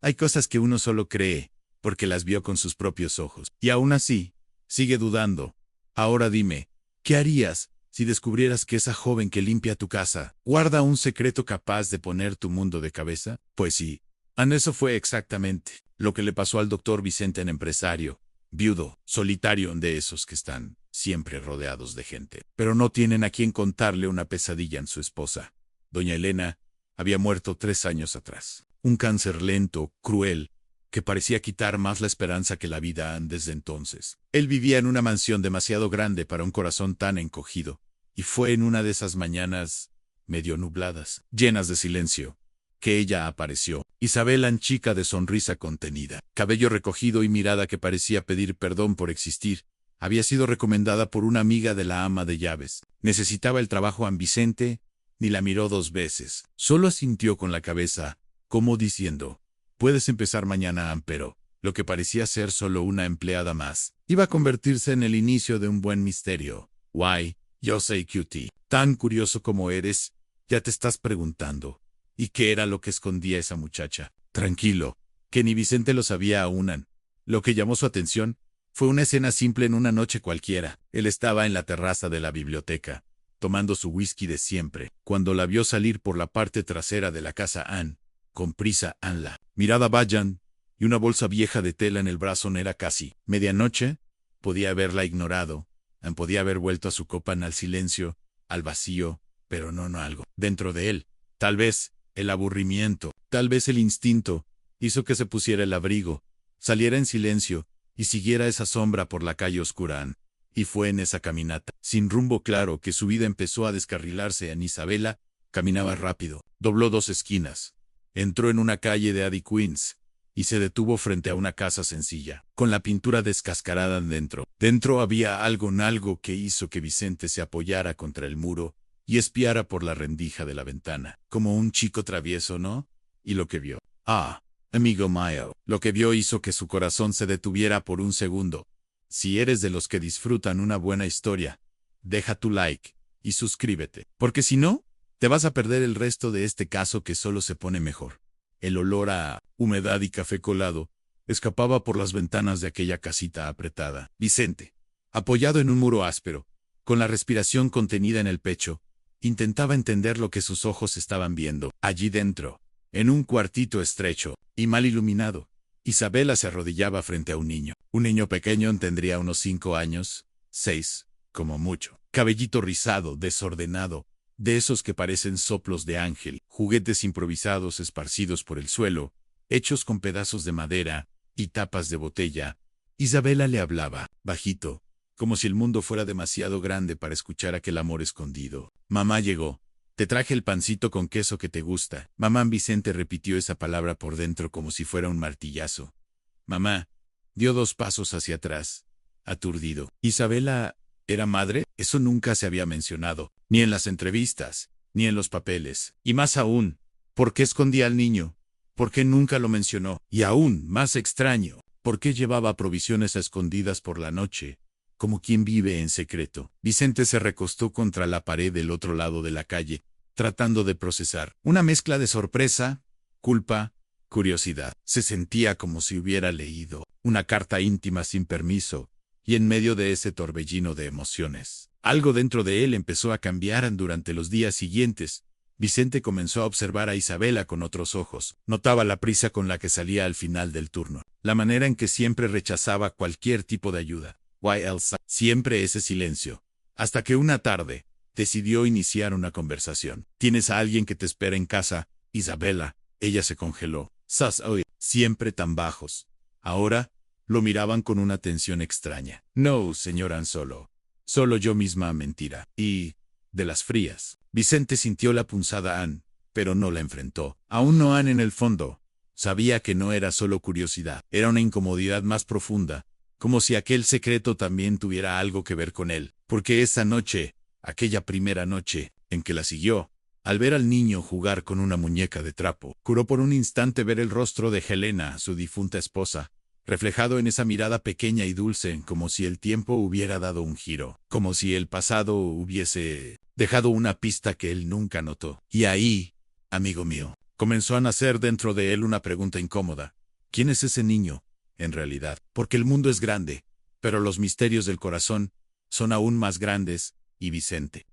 Hay cosas que uno solo cree, porque las vio con sus propios ojos. Y aún así, sigue dudando. Ahora dime, ¿qué harías si descubrieras que esa joven que limpia tu casa guarda un secreto capaz de poner tu mundo de cabeza? Pues sí. Eso fue exactamente lo que le pasó al doctor Vicente, en empresario, viudo, solitario, de esos que están siempre rodeados de gente, pero no tienen a quien contarle una pesadilla en su esposa. Doña Elena había muerto 3 años atrás. Un cáncer lento, cruel, que parecía quitar más la esperanza que la vida desde entonces. Él vivía en una mansión demasiado grande para un corazón tan encogido, y fue en una de esas mañanas medio nubladas, llenas de silencio, que ella apareció. Isabela, chica de sonrisa contenida, cabello recogido y mirada que parecía pedir perdón por existir, había sido recomendada por una amiga de la ama de llaves. Necesitaba el trabajo Vicente, ni la miró 2 veces. Solo asintió con la cabeza, como diciendo, puedes empezar mañana, pero lo que parecía ser solo una empleada más, iba a convertirse en el inicio de un buen misterio. Why, yo sé, Cutie, tan curioso como eres, ya te estás preguntando, ¿y qué era lo que escondía esa muchacha? Tranquilo, que ni Vicente lo sabía aún. Lo que llamó su atención fue una escena simple en una noche cualquiera. Él estaba en la terraza de la biblioteca, tomando su whisky de siempre, cuando la vio salir por la parte trasera de la casa con prisa. La mirada vayan y una bolsa vieja de tela en el brazo. Era casi medianoche. Podía haberla ignorado. Podía haber vuelto a su copa, al silencio, al vacío, pero no algo dentro de él. Tal vez el aburrimiento, tal vez el instinto, hizo que se pusiera el abrigo, saliera en silencio y siguiera esa sombra por la calle oscura. Y fue en esa caminata, sin rumbo claro, que su vida empezó a descarrilarse. Isabela caminaba rápido, dobló 2 esquinas, entró en una calle de Addy Queens y se detuvo frente a una casa sencilla, con la pintura descascarada dentro. Dentro había algo que hizo que Vicente se apoyara contra el muro y espiara por la rendija de la ventana, como un chico travieso, ¿no? Y lo que vio, amigo mío, lo que vio hizo que su corazón se detuviera por un segundo. Si eres de los que disfrutan una buena historia, deja tu like y suscríbete, porque si no, te vas a perder el resto de este caso, que solo se pone mejor. El olor a humedad y café colado escapaba por las ventanas de aquella casita apretada. Vicente, apoyado en un muro áspero, con la respiración contenida en el pecho, intentaba entender lo que sus ojos estaban viendo. Allí dentro, en un cuartito estrecho y mal iluminado, Isabela se arrodillaba frente a un niño. Un niño pequeño, tendría unos 5 años, 6, como mucho. Cabellito rizado, desordenado, de esos que parecen soplos de ángel, juguetes improvisados esparcidos por el suelo, hechos con pedazos de madera y tapas de botella. Isabela le hablaba, bajito, como si el mundo fuera demasiado grande para escuchar aquel amor escondido. Mamá llegó. Te traje el pancito con queso que te gusta. Mamá. Vicente repitió esa palabra por dentro como si fuera un martillazo. Mamá. Dio 2 pasos hacia atrás, aturdido. ¿Isabela era madre? Eso nunca se había mencionado, ni en las entrevistas, ni en los papeles. Y más aún, ¿por qué escondía al niño? ¿Por qué nunca lo mencionó? Y aún más extraño, ¿por qué llevaba provisiones a escondidas por la noche, como quien vive en secreto? Vicente se recostó contra la pared del otro lado de la calle, tratando de procesar una mezcla de sorpresa, culpa, curiosidad. Se sentía como si hubiera leído una carta íntima sin permiso, y en medio de ese torbellino de emociones, algo dentro de él empezó a cambiar. Durante los días siguientes, Vicente comenzó a observar a Isabela con otros ojos. Notaba la prisa con la que salía al final del turno, la manera en que siempre rechazaba cualquier tipo de ayuda. Why else? Siempre ese silencio. Hasta que una tarde, decidió iniciar una conversación. ¿Tienes a alguien que te espera en casa, Isabela? Ella se congeló. Siempre tan bajos. Ahora, lo miraban con una tensión extraña. No, señor Ansolo. Solo yo misma. Mentira. Y de las frías. Vicente sintió la punzada pero no la enfrentó. Aún no en el fondo. Sabía que no era solo curiosidad. Era una incomodidad más profunda. Como si aquel secreto también tuviera algo que ver con él. Porque esa noche, aquella primera noche, en que la siguió, al ver al niño jugar con una muñeca de trapo, curó por un instante ver el rostro de Helena, su difunta esposa, reflejado en esa mirada pequeña y dulce, como si el tiempo hubiera dado un giro, como si el pasado hubiese dejado una pista que él nunca notó. Y ahí, amigo mío, Comenzó a nacer dentro de él una pregunta incómoda. ¿Quién es ese niño, en realidad? Porque el mundo es grande, pero los misterios del corazón son aún más grandes, y Vicente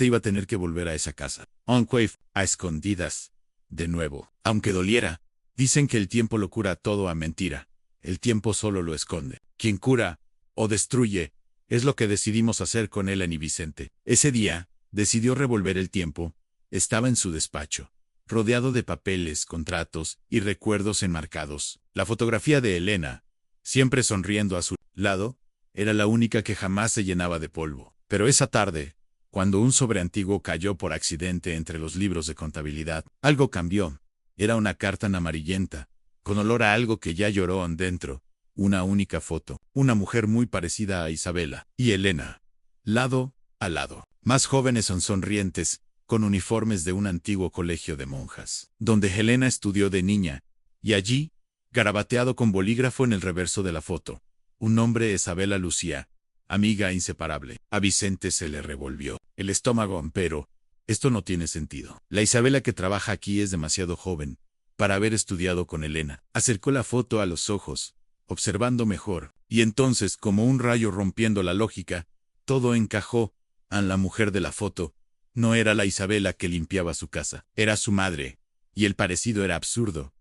iba a tener que volver a esa casa. Enclave, a escondidas. De nuevo, aunque doliera, dicen que el tiempo lo cura todo a mentira. El tiempo solo lo esconde. Quien cura, o destruye, es lo que decidimos hacer con Ellen y Vicente. Ese día, decidió revolver el tiempo. Estaba en su despacho, rodeado de papeles, contratos y recuerdos enmarcados. La fotografía de Elena, siempre sonriendo a su lado, era la única que jamás se llenaba de polvo. Pero esa tarde, cuando un sobre antiguo cayó por accidente entre los libros de contabilidad, algo cambió. Era una carta amarillenta, con olor a algo que ya lloró dentro. Una única foto, una mujer muy parecida a Isabela y Elena, lado a lado. Más jóvenes son sonrientes, con uniformes de un antiguo colegio de monjas, donde Helena estudió de niña, y allí, garabateado con bolígrafo en el reverso de la foto, un nombre: Isabela Lucía, amiga inseparable. A Vicente se le revolvió el estómago, pero esto no tiene sentido. La Isabela que trabaja aquí es demasiado joven para haber estudiado con Elena. Acercó la foto a los ojos, observando mejor, y entonces, como un rayo rompiendo la lógica, todo encajó. La mujer de la foto no era la Isabela que limpiaba su casa, era su madre, y el parecido era absurdo.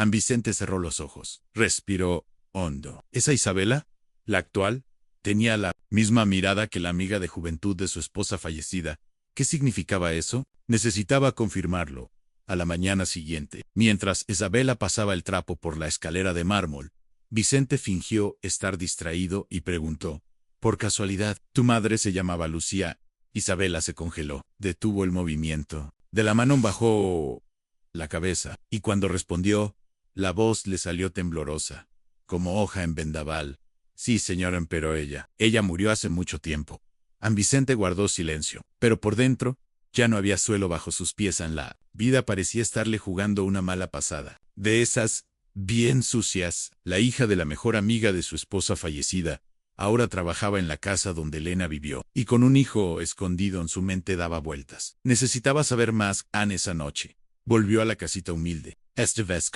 Vicente cerró los ojos, respiró hondo. ¿Esa Isabela, la actual, tenía la misma mirada que la amiga de juventud de su esposa fallecida? ¿Qué significaba eso? Necesitaba confirmarlo. A la mañana siguiente, mientras Isabela pasaba el trapo por la escalera de mármol, Vicente fingió estar distraído y preguntó: ¿por casualidad, tu madre se llamaba Lucía? Isabela se congeló, detuvo el movimiento. De la mano bajó la cabeza, y cuando respondió, la voz le salió temblorosa, como hoja en vendaval. Sí, señora, pero ella murió hace mucho tiempo. Vicente guardó silencio, pero por dentro, ya no había suelo bajo sus pies. La vida parecía estarle jugando una mala pasada. De esas, bien sucias. La hija de la mejor amiga de su esposa fallecida, ahora trabajaba en la casa donde Elena vivió, y con un hijo escondido en su mente daba vueltas. Necesitaba saber más. Esa noche volvió a la casita humilde, esta vez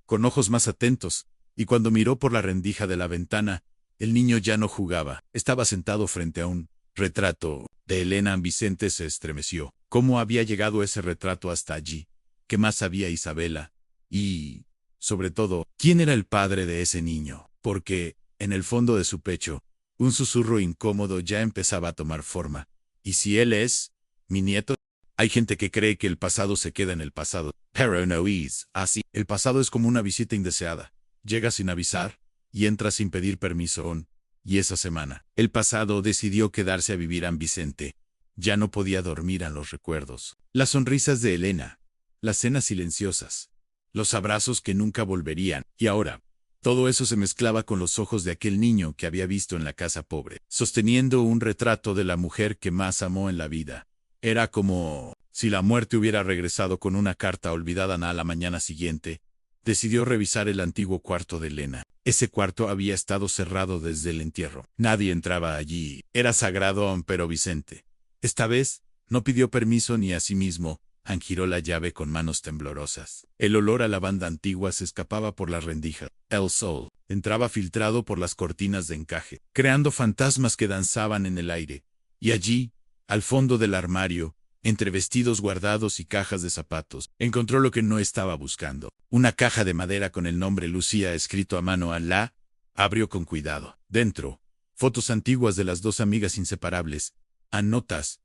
con ojos más atentos, y cuando miró por la rendija de la ventana, el niño ya no jugaba, estaba sentado frente a un retrato de Elena. Vicente se estremeció. ¿Cómo había llegado ese retrato hasta allí? ¿Qué más sabía Isabela? Y, sobre todo, ¿quién era el padre de ese niño? Porque, en el fondo de su pecho, un susurro incómodo ya empezaba a tomar forma. ¿Y si él es mi nieto? Hay gente que cree que el pasado se queda en el pasado, pero no es así. El pasado es como una visita indeseada. Llega sin avisar y entra sin pedir permiso. Y esa semana, el pasado decidió quedarse a vivir. Vicente ya no podía dormir a los recuerdos. Las sonrisas de Elena, las cenas silenciosas, los abrazos que nunca volverían. Y ahora, todo eso se mezclaba con los ojos de aquel niño que había visto en la casa pobre, sosteniendo un retrato de la mujer que más amó en la vida. Era como si la muerte hubiera regresado con una carta olvidada. A la mañana siguiente, decidió revisar el antiguo cuarto de Elena. Ese cuarto había estado cerrado desde el entierro. Nadie entraba allí. Era sagrado, pero Vicente, esta vez, no pidió permiso ni a sí mismo. Giró la llave con manos temblorosas. El olor a lavanda antigua se escapaba por la rendija. El sol entraba filtrado por las cortinas de encaje, creando fantasmas que danzaban en el aire. Y allí, al fondo del armario, entre vestidos guardados y cajas de zapatos, encontró lo que no estaba buscando. Una caja de madera con el nombre Lucía escrito a mano. Abrió con cuidado. Dentro, fotos antiguas de las dos amigas inseparables, notas,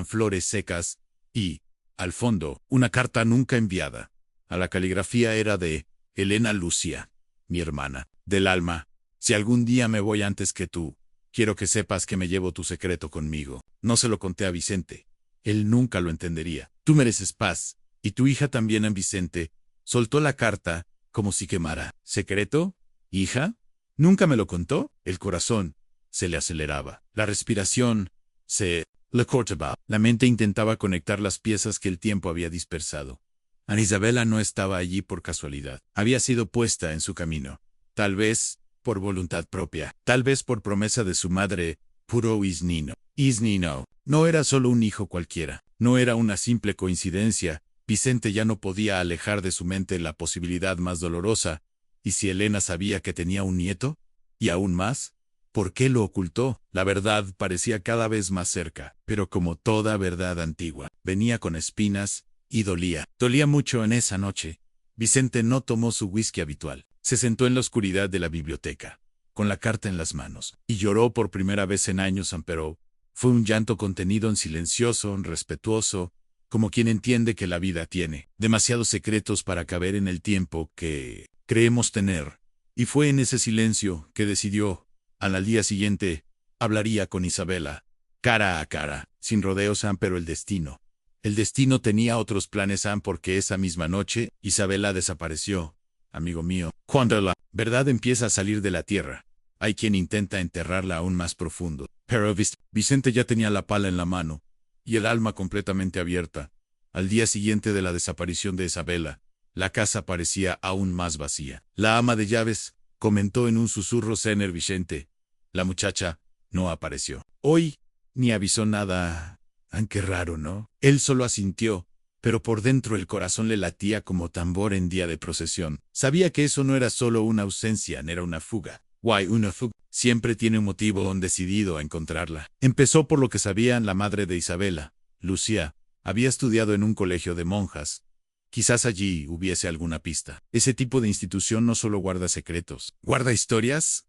flores secas, y, al fondo, una carta nunca enviada. La caligrafía era de Elena: Lucía, mi hermana, del alma. Si algún día me voy antes que tú, quiero que sepas que me llevo tu secreto conmigo. No se lo conté a Vicente. Él nunca lo entendería. Tú mereces paz, y tu hija también. Vicente soltó la carta, como si quemara. ¿Secreto? ¿Hija? ¿Nunca me lo contó? El corazón se le aceleraba. La respiración se le cortaba. La mente intentaba conectar las piezas que el tiempo había dispersado. Isabela no estaba allí por casualidad. Había sido puesta en su camino. Tal vez por voluntad propia. Tal vez por promesa de su madre, puro Isnino. Isnino no era solo un hijo cualquiera. No era una simple coincidencia. Vicente ya no podía alejar de su mente la posibilidad más dolorosa. ¿Y si Elena sabía que tenía un nieto? Y aún más, ¿por qué lo ocultó? La verdad parecía cada vez más cerca, pero como toda verdad antigua, venía con espinas y dolía. Dolía mucho en esa noche. Vicente no tomó su whisky habitual. Se sentó en la oscuridad de la biblioteca, con la carta en las manos, y lloró por primera vez en años, pero fue un llanto contenido en silencioso, respetuoso, como quien entiende que la vida tiene demasiados secretos para caber en el tiempo que creemos tener. Y fue en ese silencio que decidió, al día siguiente, hablaría con Isabela, cara a cara, sin rodeos, pero el destino tenía otros planes, porque esa misma noche, Isabela desapareció. Amigo mío, cuando la verdad empieza a salir de la tierra, hay quien intenta enterrarla aún más profundo. Pero Vicente ya tenía la pala en la mano, y el alma completamente abierta. Al día siguiente de la desaparición de Isabela, la casa parecía aún más vacía. La ama de llaves comentó en un susurro Zener Vicente. La muchacha no apareció. Hoy ni avisó nada. Qué raro, ¿no? Él solo asintió, pero por dentro el corazón le latía como tambor en día de procesión. Sabía que eso no era solo una ausencia, era una fuga. Why, una fuga siempre tiene un motivo decidido a encontrarla. Empezó por lo que sabían la madre de Isabela, Lucía. Había estudiado en un colegio de monjas. Quizás allí hubiese alguna pista. Ese tipo de institución no solo guarda secretos, guarda historias.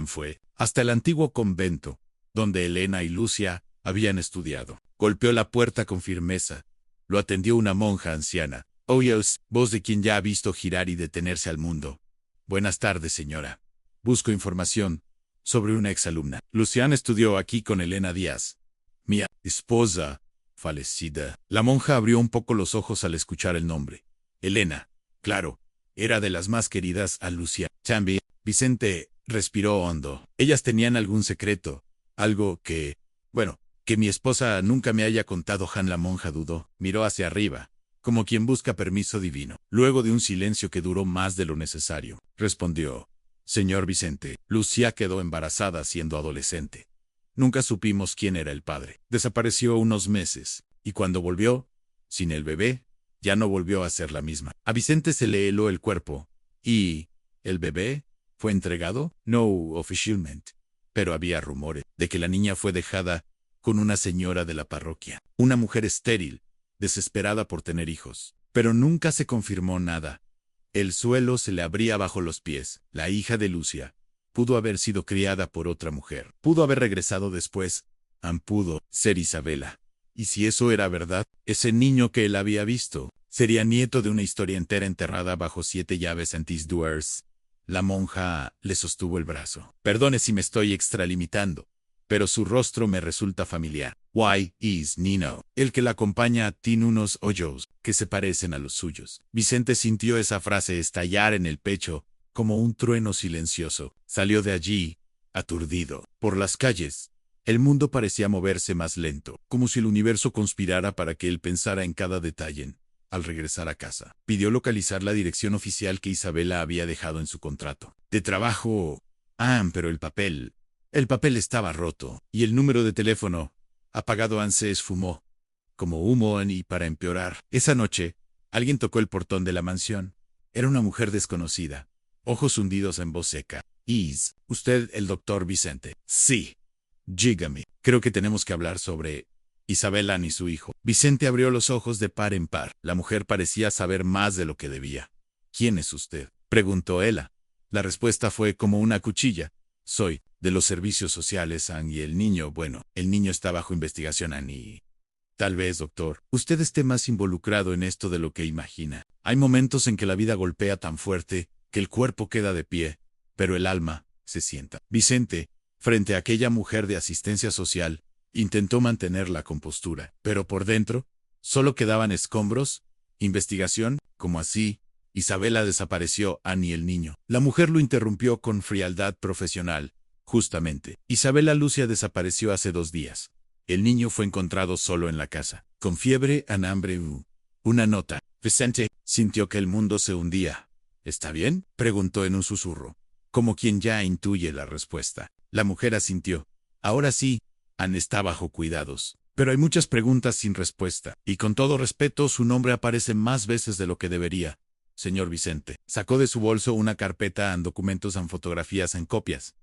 Fue hasta el antiguo convento, donde Elena y Lucia habían estudiado. Golpeó la puerta con firmeza. Lo atendió una monja anciana. Oh Dios, voz de quien ya ha visto girar y detenerse al mundo. Buenas tardes, señora. Busco información sobre una exalumna. Luciana estudió aquí con Elena Díaz, mi esposa fallecida. La monja abrió un poco los ojos al escuchar el nombre. Elena, claro, era de las más queridas a Lucia. También, Vicente respiró hondo. Ellas tenían algún secreto, algo que, bueno, que mi esposa nunca me haya contado. La monja dudó, miró hacia arriba, como quien busca permiso divino. Luego de un silencio que duró más de lo necesario, respondió: Señor Vicente, Lucia quedó embarazada siendo adolescente. Nunca supimos quién era el padre. Desapareció unos meses, y cuando volvió, sin el bebé, ya no volvió a ser la misma. A Vicente se le heló el cuerpo. ¿Y el bebé fue entregado? No oficialmente, pero había rumores de que la niña fue dejada con una señora de la parroquia, una mujer estéril, desesperada por tener hijos. Pero nunca se confirmó nada. El suelo se le abría bajo los pies. La hija de Lucia pudo haber sido criada por otra mujer. Pudo haber regresado después. Pudo ser Isabela. Y si eso era verdad, ese niño que él había visto sería nieto de una historia entera enterrada bajo 7 llaves en these doors. La monja le sostuvo el brazo. Perdone si me estoy extralimitando, pero su rostro me resulta familiar. Why is Nino? El que la acompaña tiene unos ojos que se parecen a los suyos. Vicente sintió esa frase estallar en el pecho como un trueno silencioso. Salió de allí, aturdido. Por las calles, el mundo parecía moverse más lento, como si el universo conspirara para que él pensara en cada detalle. Al regresar a casa, pidió localizar la dirección oficial que Isabela había dejado en su contrato de trabajo. Pero el papel estaba roto, y el número de teléfono apagado se esfumó como humo. Y para empeorar, esa noche, alguien tocó el portón de la mansión. Era una mujer desconocida, ojos hundidos en voz seca. ¿Es usted el doctor Vicente? Sí. Dígame, creo que tenemos que hablar sobre Isabela y su hijo. Vicente abrió los ojos de par en par. La mujer parecía saber más de lo que debía. ¿Quién es usted?, preguntó ella. La respuesta fue como una cuchilla. Soy de los servicios sociales, y el niño, bueno, el niño está bajo investigación, y tal vez, doctor, usted esté más involucrado en esto de lo que imagina. Hay momentos en que la vida golpea tan fuerte que el cuerpo queda de pie, pero el alma se sienta. Vicente, frente a aquella mujer de asistencia social, intentó mantener la compostura, pero por dentro solo quedaban escombros. Investigación, ¿cómo así? Isabela desapareció, y el niño. La mujer lo interrumpió con frialdad profesional. Justamente, Isabela Lucia desapareció hace 2 días. El niño fue encontrado solo en la casa, con fiebre, hambre. Una nota. Vicente sintió que el mundo se hundía. ¿Está bien?, preguntó en un susurro, como quien ya intuye la respuesta. La mujer asintió. Ahora sí, está bajo cuidados. Pero hay muchas preguntas sin respuesta. Y con todo respeto, su nombre aparece más veces de lo que debería. Señor Vicente. Sacó de su bolso una carpeta en documentos en fotografías en copias.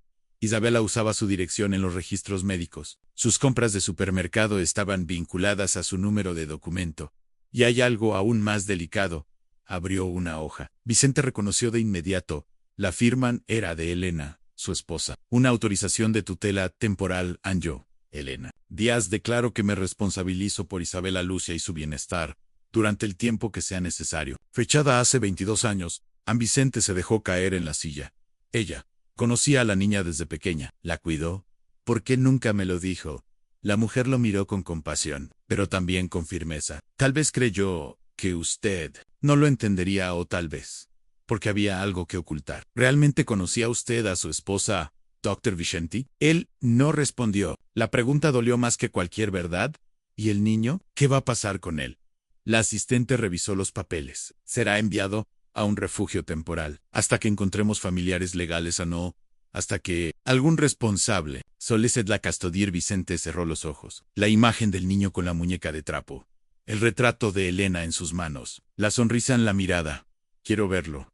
Isabela usaba su dirección en los registros médicos. Sus compras de supermercado estaban vinculadas a su número de documento. Y hay algo aún más delicado. Abrió una hoja. Vicente reconoció de inmediato. La firma era de Elena, su esposa. Una autorización de tutela temporal Anjo. Elena. Díaz, declaro que me responsabilizo por Isabela Lucia y su bienestar durante el tiempo que sea necesario. Fechada hace 22 años, An Vicente se dejó caer en la silla. Ella conocía a la niña desde pequeña. ¿La cuidó? ¿Por qué nunca me lo dijo? La mujer lo miró con compasión, pero también con firmeza. Tal vez creyó que usted no lo entendería o tal vez porque había algo que ocultar. ¿Realmente conocía usted a su esposa, Dr. Vicente? Él no respondió. La pregunta dolió más que cualquier verdad. ¿Y el niño? ¿Qué va a pasar con él? La asistente revisó los papeles. Será enviado a un refugio temporal, hasta que encontremos familiares legales o no, hasta que algún responsable solicite la custodia. Vicente cerró los ojos. La imagen del niño con la muñeca de trapo. El retrato de Elena en sus manos. La sonrisa en la mirada. Quiero verlo.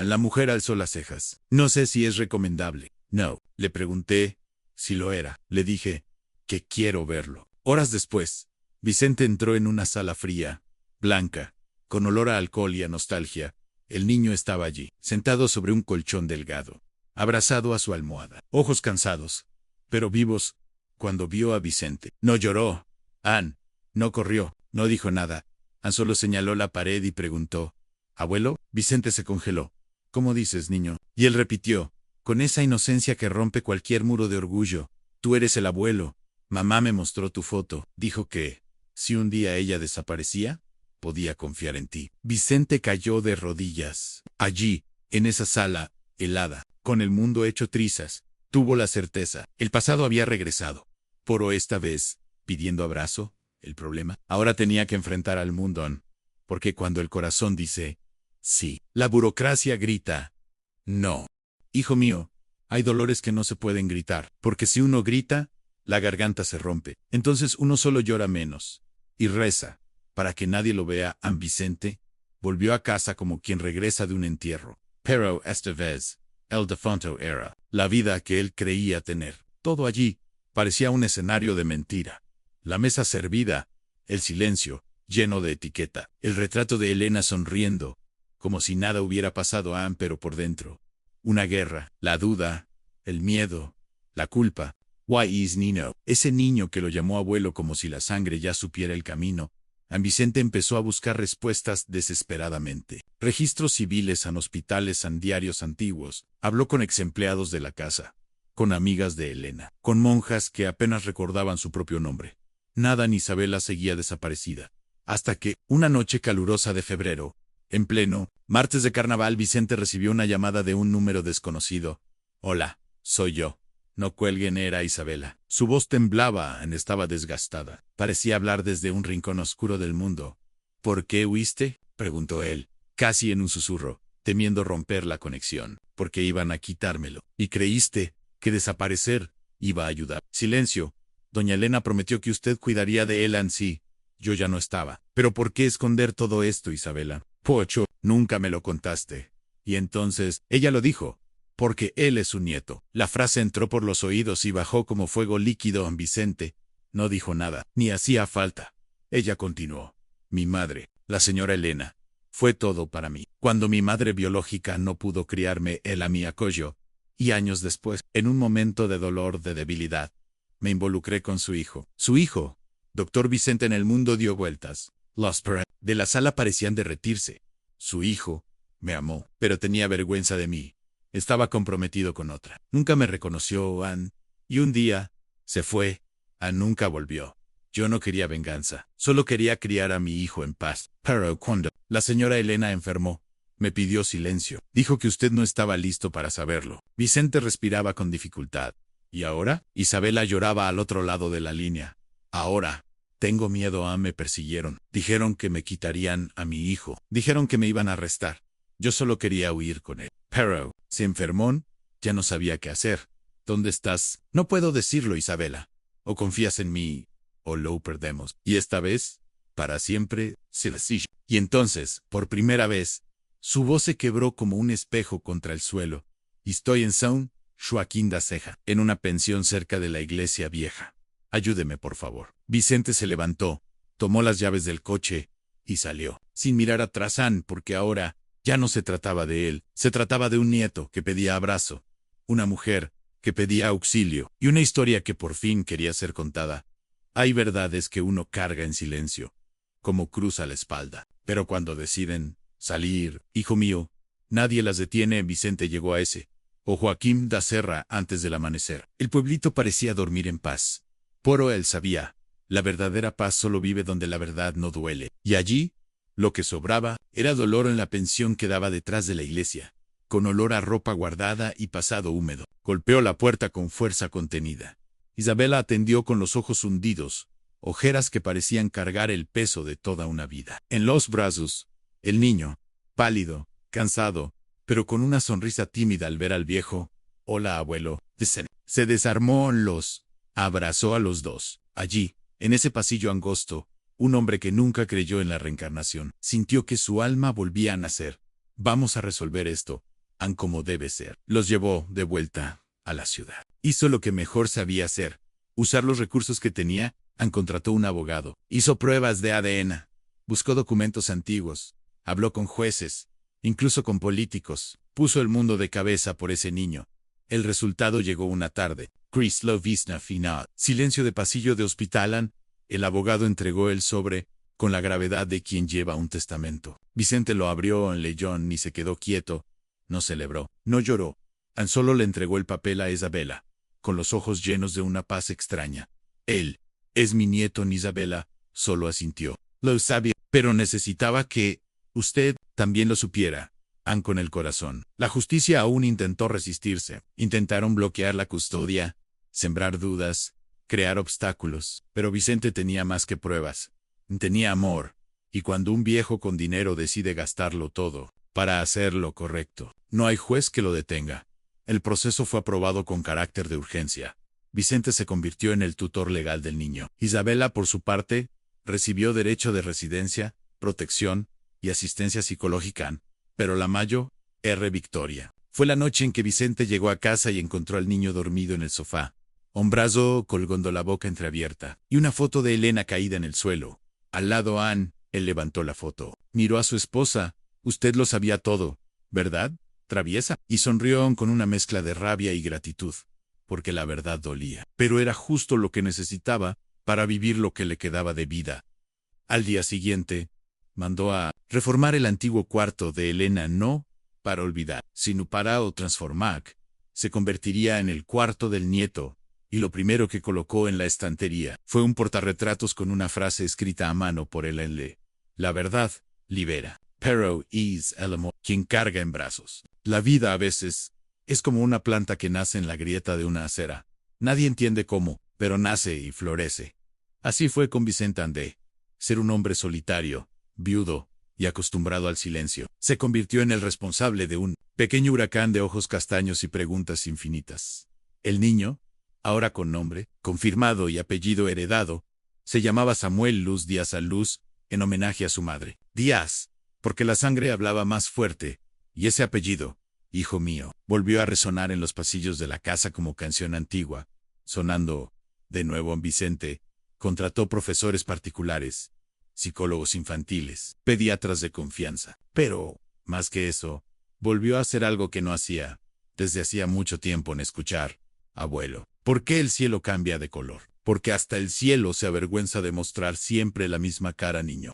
La mujer alzó las cejas. No sé si es recomendable. No. Le pregunté si lo era. Le dije que quiero verlo. Horas después, Vicente entró en una sala fría, blanca, con olor a alcohol y a nostalgia. El niño estaba allí, sentado sobre un colchón delgado, abrazado a su almohada. Ojos cansados, pero vivos, cuando vio a Vicente. No lloró. Ann no corrió, no dijo nada. Ann solo señaló la pared y preguntó, ¿abuelo? Vicente se congeló. ¿Cómo dices, niño? Y él repitió, con esa inocencia que rompe cualquier muro de orgullo, tú eres el abuelo. Mamá me mostró tu foto. Dijo que, si un día ella desaparecía, podía confiar en ti. Vicente cayó de rodillas. Allí, en esa sala, helada, con el mundo hecho trizas, tuvo la certeza. El pasado había regresado. Pero esta vez, pidiendo abrazo, el problema. Ahora tenía que enfrentar al mundo. Porque cuando el corazón dice sí, la burocracia grita no. Hijo mío, hay dolores que no se pueden gritar, porque si uno grita, la garganta se rompe. Entonces uno solo llora menos. Y reza, para que nadie lo vea. An Vicente volvió a casa como quien regresa de un entierro. Pero esta vez, el defunto era la vida que él creía tener. Todo allí parecía un escenario de mentira. La mesa servida, el silencio, lleno de etiqueta, el retrato de Elena sonriendo, como si nada hubiera pasado a Ann, pero por dentro. Una guerra, la duda, el miedo, la culpa. Why is Nino? Ese niño que lo llamó abuelo como si la sangre ya supiera el camino. An Vicente empezó a buscar respuestas desesperadamente. Registros civiles, en hospitales, en diarios antiguos. Habló con exempleados de la casa, con amigas de Elena, con monjas que apenas recordaban su propio nombre. Nada, ni Isabela seguía desaparecida. Hasta que, una noche calurosa de febrero, en pleno martes de carnaval, Vicente recibió una llamada de un número desconocido. Hola, soy yo. No cuelguen, era Isabela. Su voz temblaba, estaba desgastada. Parecía hablar desde un rincón oscuro del mundo. ¿Por qué huiste? Preguntó él, casi en un susurro, temiendo romper la conexión. Porque iban a quitármelo. ¿Y creíste que desaparecer iba a ayudar? Silencio. Doña Elena prometió que usted cuidaría de él en sí. Yo ya no estaba. ¿Pero por qué esconder todo esto, Isabela? Pocho, nunca me lo contaste. Y entonces, ella lo dijo. Porque él es su nieto. La frase entró por los oídos y bajó como fuego líquido en Vicente. No dijo nada, ni hacía falta. Ella continuó. Mi madre, la señora Elena, fue todo para mí. Cuando mi madre biológica no pudo criarme, él a mí acogió. Y años después, en un momento de dolor, de debilidad, me involucré con su hijo. Su hijo, Doctor Vicente. En el mundo dio vueltas. Los de la sala parecían derretirse. Su hijo me amó, pero tenía vergüenza de mí. Estaba comprometido con otra. Nunca me reconoció, Ann. Y un día, se fue. Ann nunca volvió. Yo no quería venganza. Solo quería criar a mi hijo en paz. Pero cuando la señora Elena enfermó, me pidió silencio. Dijo que usted no estaba listo para saberlo. Vicente respiraba con dificultad. ¿Y ahora? Isabela lloraba al otro lado de la línea. Ahora, tengo miedo. Me persiguieron. Dijeron que me quitarían a mi hijo. Dijeron que me iban a arrestar. Yo solo quería huir con él. Pero se enfermó. Ya no sabía qué hacer. ¿Dónde estás? No puedo decirlo, Isabela. ¿O confías en mí? o lo perdemos. Y esta vez, para siempre, se la sigue. Y entonces, por primera vez, su voz se quebró como un espejo contra el suelo. Estoy en São Joaquim da Serra, en una pensión cerca de la iglesia vieja. Ayúdeme, por favor. Vicente se levantó, tomó las llaves del coche y salió, sin mirar atrás, porque ahora ya no se trataba de él, se trataba de un nieto que pedía abrazo, una mujer que pedía auxilio y una historia que por fin quería ser contada. Hay verdades que uno carga en silencio, como cruz a la espalda, pero cuando deciden salir, hijo mío, nadie las detiene. Vicente llegó a ese, o Joaquim da Serra, antes del amanecer. El pueblito parecía dormir en paz. Pero él sabía, la verdadera paz solo vive donde la verdad no duele. Y allí, lo que sobraba era dolor en la pensión que daba detrás de la iglesia, con olor a ropa guardada y pasado húmedo. Golpeó la puerta con fuerza contenida. Isabela atendió con los ojos hundidos, ojeras que parecían cargar el peso de toda una vida. En los brazos, el niño, pálido, cansado, pero con una sonrisa tímida al ver al viejo. Hola, abuelo. Se desarmó, los abrazó a los dos. Allí, en ese pasillo angosto, un hombre que nunca creyó en la reencarnación, sintió que su alma volvía a nacer. Vamos a resolver esto, como debe ser. Los llevó de vuelta a la ciudad. Hizo lo que mejor sabía hacer, usar los recursos que tenía. Contrató un abogado, hizo pruebas de ADN, buscó documentos antiguos, habló con jueces, incluso con políticos, puso el mundo de cabeza por ese niño. El resultado llegó una tarde. Visna final. Silencio de pasillo de hospital. El abogado entregó el sobre, con la gravedad de quien lleva un testamento. Vicente lo abrió, leyó, ni se quedó quieto. No celebró, no lloró. Solo le entregó el papel a Isabela, con los ojos llenos de una paz extraña. Él es mi nieto. Isabela solo asintió. Lo sabía, pero necesitaba que usted también lo supiera. Con el corazón. La justicia aún intentó resistirse. Intentaron bloquear la custodia, sembrar dudas, crear obstáculos. Pero Vicente tenía más que pruebas. Tenía amor. Y cuando un viejo con dinero decide gastarlo todo para hacer lo correcto, no hay juez que lo detenga. El proceso fue aprobado con carácter de urgencia. Vicente se convirtió en el tutor legal del niño. Isabela, por su parte, recibió derecho de residencia, protección y asistencia psicológica. Pero la mayor victoria fue la noche en que Vicente llegó a casa y encontró al niño dormido en el sofá, un brazo colgando la boca entreabierta, y una foto de Elena caída en el suelo. Al lado él levantó la foto, miró a su esposa. Usted lo sabía todo, ¿verdad, traviesa? Y sonrió con una mezcla de rabia y gratitud, porque la verdad dolía, pero era justo lo que necesitaba para vivir lo que le quedaba de vida. Al día siguiente, mandó a reformar el antiguo cuarto de Elena, no para olvidar, sino para transformar. Se convertiría en el cuarto del nieto, y lo primero que colocó en la estantería fue un portarretratos con una frase escrita a mano por él. La verdad libera, pero es el amor quien carga en brazos. La vida a veces es como una planta que nace en la grieta de una acera. Nadie entiende cómo, pero nace y florece. Así fue con Vicente Andé. Ser un hombre solitario, viudo y acostumbrado al silencio, se convirtió en el responsable de un pequeño huracán de ojos castaños y preguntas infinitas. El niño, ahora con nombre, confirmado y apellido heredado, se llamaba Samuel Luz Díaz Luz, en homenaje a su madre. Díaz, porque la sangre hablaba más fuerte, y ese apellido, hijo mío, volvió a resonar en los pasillos de la casa como canción antigua, sonando de nuevo en Vicente. Contrató profesores particulares, psicólogos infantiles, pediatras de confianza. Pero, más que eso, volvió a hacer algo que no hacía desde hacía mucho tiempo, en escuchar. Abuelo, ¿por qué el cielo cambia de color? Porque hasta el cielo se avergüenza de mostrar siempre la misma cara, niño.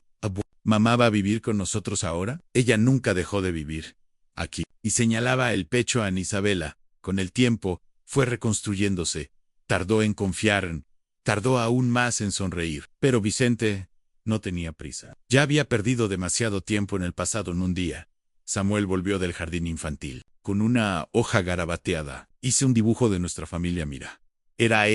¿Mamá va a vivir con nosotros ahora? Ella nunca dejó de vivir aquí. Y señalaba el pecho a Isabela. Con el tiempo, fue reconstruyéndose. Tardó en confiar, tardó aún más en sonreír. Pero Vicente no tenía prisa. Ya había perdido demasiado tiempo en el pasado. En un día, Samuel volvió del jardín infantil. Con una hoja garabateada, hice un dibujo de nuestra familia. Mira. Era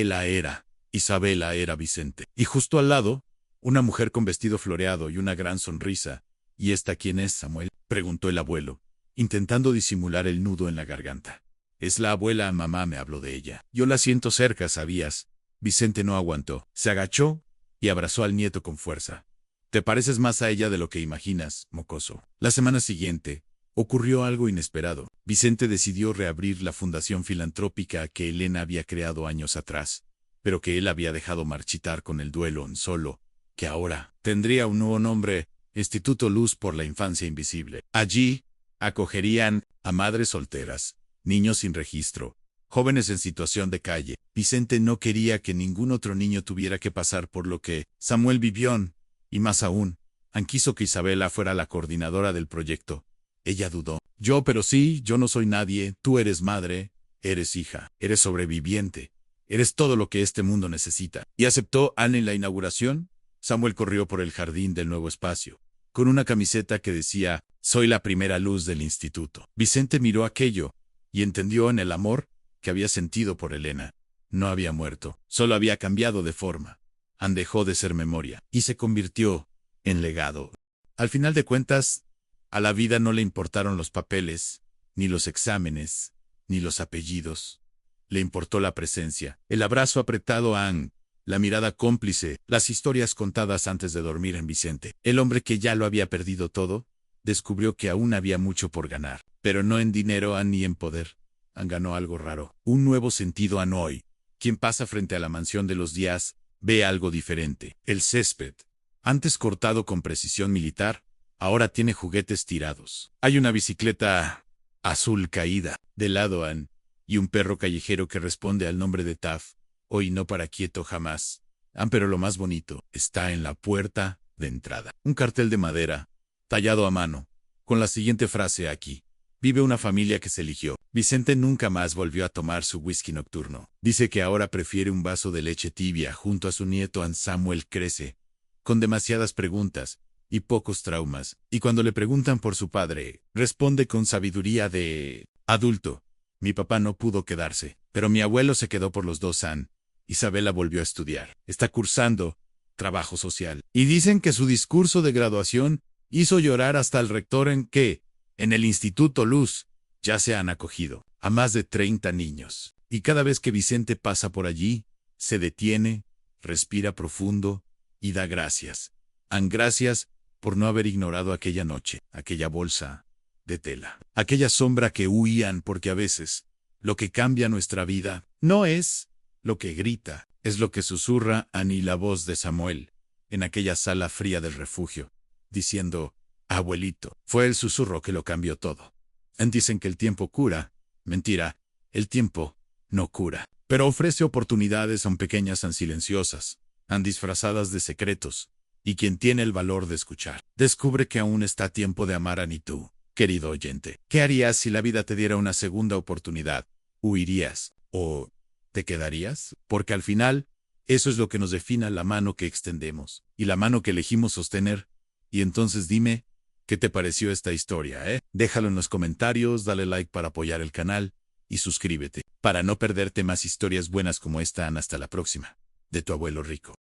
Isabela era Vicente. Y justo al lado, una mujer con vestido floreado y una gran sonrisa. ¿Y esta quién es, Samuel?, preguntó el abuelo, intentando disimular el nudo en la garganta. Es la abuela. Mamá me habló de ella. Yo la siento cerca, ¿sabías? Vicente no aguantó. Se agachó y abrazó al nieto con fuerza. Te pareces más a ella de lo que imaginas, mocoso. La semana siguiente, ocurrió algo inesperado. Vicente decidió reabrir la fundación filantrópica que Elena había creado años atrás, pero que él había dejado marchitar con el duelo en solo, que ahora tendría un nuevo nombre, Instituto Luz por la Infancia Invisible. Allí, acogerían a madres solteras, niños sin registro, jóvenes en situación de calle. Vicente no quería que ningún otro niño tuviera que pasar por lo que Samuel vivió, y más aún, quiso que Isabela fuera la coordinadora del proyecto. Ella dudó. Pero sí, yo no soy nadie, tú eres madre, eres hija, eres sobreviviente, eres todo lo que este mundo necesita. Y aceptó Anne en la inauguración. Samuel corrió por el jardín del nuevo espacio, con una camiseta que decía, soy la primera luz del instituto. Vicente miró aquello, y entendió en el amor que había sentido por Elena. No había muerto, solo había cambiado de forma. Anne dejó de ser memoria, y se convirtió en legado. Al final de cuentas, a la vida no le importaron los papeles, ni los exámenes, ni los apellidos. Le importó la presencia, el abrazo apretado a Anne, la mirada cómplice, las historias contadas antes de dormir en Vicente. El hombre que ya lo había perdido todo, descubrió que aún había mucho por ganar, pero no en dinero ni en poder. Anne ganó algo raro, un nuevo sentido a hoy. Quien pasa frente a la mansión de los Díaz, ve algo diferente. El césped, antes cortado con precisión militar, ahora tiene juguetes tirados. Hay una bicicleta azul caída de lado Anne, y un perro callejero que responde al nombre de Taff. Hoy no para quieto jamás. Pero lo más bonito está en la puerta de entrada. Un cartel de madera, tallado a mano, con la siguiente frase aquí. Vive una familia que se eligió. Vicente nunca más volvió a tomar su whisky nocturno. Dice que ahora prefiere un vaso de leche tibia junto a su nieto Anne. Samuel crece, con demasiadas preguntas y pocos traumas, y cuando le preguntan por su padre, responde con sabiduría de adulto. Mi papá no pudo quedarse, pero mi abuelo se quedó por los dos Anne. Isabela volvió a estudiar. Está cursando trabajo social. Y dicen que su discurso de graduación hizo llorar hasta al rector en el Instituto Luz, ya se han acogido a más de 30 niños. Y cada vez que Vicente pasa por allí, se detiene, respira profundo y da gracias. Gracias por no haber ignorado aquella noche, aquella bolsa de tela, aquella sombra que huían, porque a veces lo que cambia nuestra vida no es lo que grita, es lo que susurra Annie, la voz de Samuel, en aquella sala fría del refugio, diciendo, abuelito. Fue el susurro que lo cambió todo. Dicen que el tiempo cura. Mentira, el tiempo no cura, pero ofrece oportunidades, son pequeñas, son silenciosas, disfrazadas de secretos, y quien tiene el valor de escuchar, descubre que aún está a tiempo de amar a ni tú. Querido oyente, ¿qué harías si la vida te diera una segunda oportunidad? ¿Huirías o te quedarías? Porque al final, eso es lo que nos define, la mano que extendemos y la mano que elegimos sostener. Y entonces dime, ¿qué te pareció esta historia, Déjalo en los comentarios, dale like para apoyar el canal y suscríbete para no perderte más historias buenas como esta. Hasta la próxima. De tu abuelo rico.